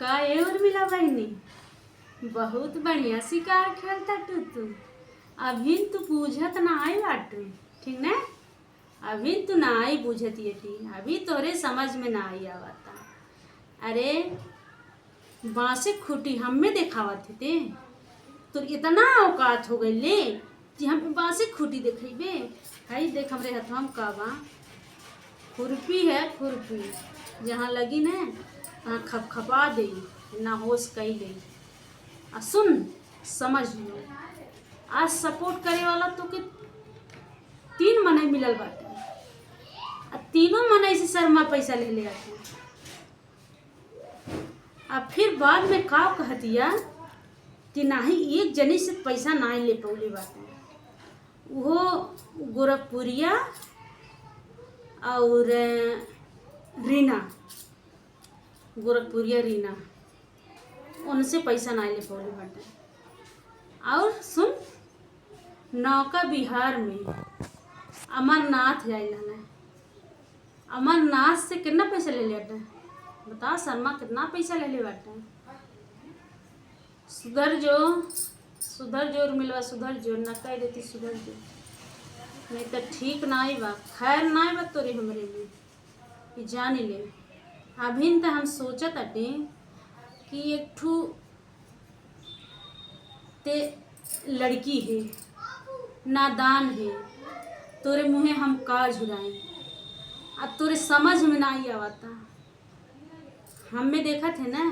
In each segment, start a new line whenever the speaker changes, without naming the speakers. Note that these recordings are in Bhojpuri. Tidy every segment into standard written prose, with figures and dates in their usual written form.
का ए उर्मिला बहनी, बहुत बढ़िया शिकार खेलता तू। अभी तू बूझत ना आई बाटू, ठीक ना। अभी तू ना आई बूझत ये थी, अभी तोरे समझ में ना आई आवता। अरे बांसे खूटी हमें देखावत थे तो इतना औकात हो गई ले कि हम बांसे खूटी देखेबे। हई देख हमरे हथवा में का बा, खुरपी है, खुरपी जहाँ लगी ना वहाँ खपखपा दे, ना होश कई दे। आ सुन, समझ लो आज सपोर्ट करे वाला तो के 3 मनई मिलल बाटे, आ तीनों मनई से शर्मा पैसा ले ले आते। अब फिर बाद में का कहतिया कि नाही एक जनी से पैसा ना ले पौली बाटे, वो गोरखपुरिया और रीना, गोरखपुरिया रीना, उनसे पैसा ना ले पौली बाटे। और सुन, नौका बिहार में अमरनाथ जाइला ना, अमरनाथ से कितना पैसा ले लेता बता शर्मा, कितना पैसा ले ले बाटे। सुधर जो, सुधर जो उर्मिलवा, सुधर जो, न कह देती सुधर जो, नहीं तो ठीक ना आई बा, खैर ना आई बा तोरे हमरे में, कि जान ले। अभी तो हम सोचत अटे कि एक ठू ते लड़की है, नादान है, तोरे मुँहे हम का झुराएं, अब तोरे समझ में ना आई आवता। हमें देखा थे ना,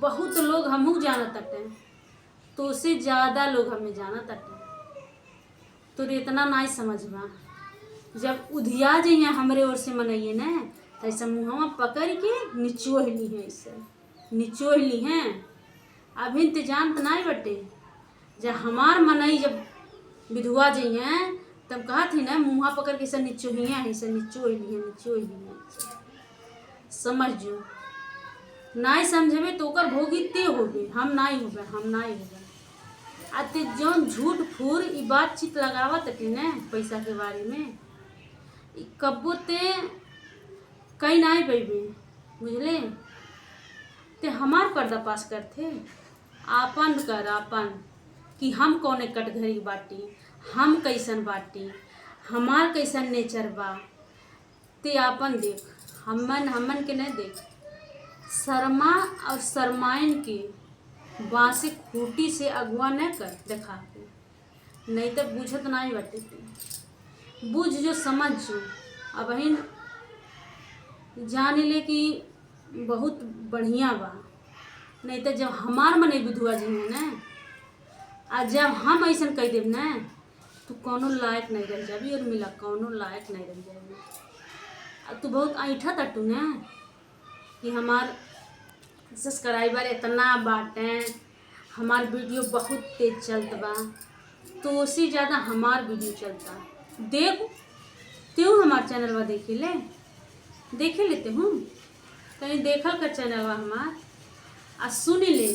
बहुत लोग हमहू जानत अटे, तो उससे ज़्यादा लोग हमें जानत अटे। तोरे इतना ना समझ बा, जब उधिया जइया हमरे ओर से मनइए ना, तो ऐसा मुँहवा पकड़ के निचोह ली हैं, ऐसे निचोह ली हैं। अभी तो जानत नहीं बटे, जब हमार मनई जब विधवा जइया तब कहा थी ना, मुँहा पकड़ के ऐसा निचोहिया, ऐसा निचोह ली हैं, निचोह ली हैं। समझ जो, नाई समझबे तो ओकर भोगी ते होबे, हम नाई होबे, हम नाई होबे। आते जौन झूठ फूर ई बातचीत लगावत थे ना पैसा के बारे में, कब्बो ते कहीं नाई बैबे, बुझले। ते हमार पर्दाफाश करते, आपन कर आपन, कि हम कौने कटघरी बाटी, हम कैसन बाटी, हमार कैसन नेचर बा, ते आपन देख, हमन के नहीं देख। शर्मा और शर्माइन के बांसे खूटी से अगुआ न कर देखा के, नहीं तो बूझत नहीं बटे ते, बूझ जो, समझ जो। अब ही जान ले कि बहुत बढ़िया बा, नहीं तो जब हमार मने विधवा जी है ना, आ जब हम ऐसा कह देव ना, तू कौनो लायक नहीं रह जाबी और मिला कौनो लायक नहीं रह जाबी। तू बहुत ऐठा तटू ना कि हमार सब्सक्राइबर इतना बाटे, हमार वीडियो बहुत तेज चलत बा, तो उससे ज़्यादा हमार वीडियो चलता। देख त्यों हमार चैनलवा देखे लेते हूँ, कहीं देखल का चैनलवा हमार, आ सुन ले।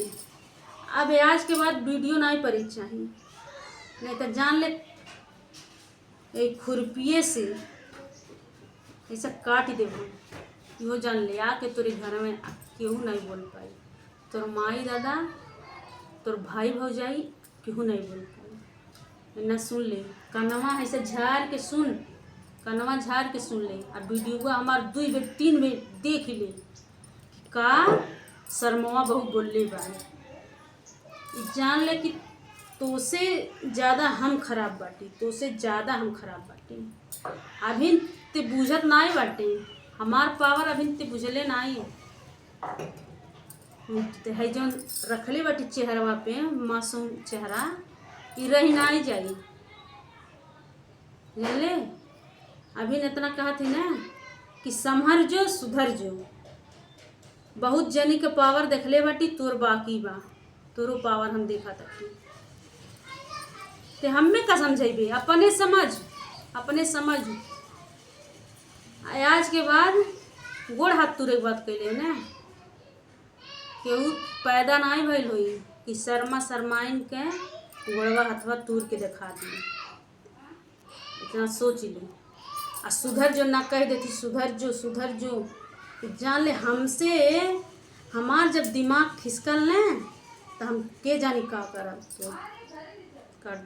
अब आज के बाद वीडियो नहीं पड़ी चाहिए, नहीं तो जान ले एक खुरपिए से ऐसा काट देबो, यो जान ले। आके तोरे घर में केहू नहीं बोल पाई, तोर माई दादा, तोर भाई भौजाई केहू नहीं बोल पाई। ना सुन ले, कनवा ऐसे झाड़ के सुन, कनवा झाड़ के सुन ले। और वीडियो हमार 2 बेर 3 बेर देख ले, का शर्मवा बहुत बोलले बा। जान ले कि तोसे ज़्यादा हम खराब बाटी, तोसे ज़्यादा हम खराब बाटी। अभी ते बूझत नहीं बाटे, हमार पावर अभी ते बुझले नहीं। तो है जो रखले बाटी चेहरवा पे, मासूम चेहरा, ये रही नहीं जाई, जानले। अभी इतना कहा थी ना कि संभर जो, सुधर जो। बहुत जनी के पावर देखले बाटी, तोर बाकी बा, तोरो पावर हम देखा तक। ते हमें का समझेबे, अपने समझ, अपने समझ। आज के बाद गोड़ हाथ तुरे के बात कैले ना, केहू पैदा नहीं भइल होई कि शर्मा शर्माइन के गोड़वा हथवा तूर के देखा दी। इतना सोच ले, आ सुधर जो, ना कह देती सुधर जो, सुधर जो। जान ले हमसे हमार जब दिमाग खिसकल न तो हम के जानी का करब तो कर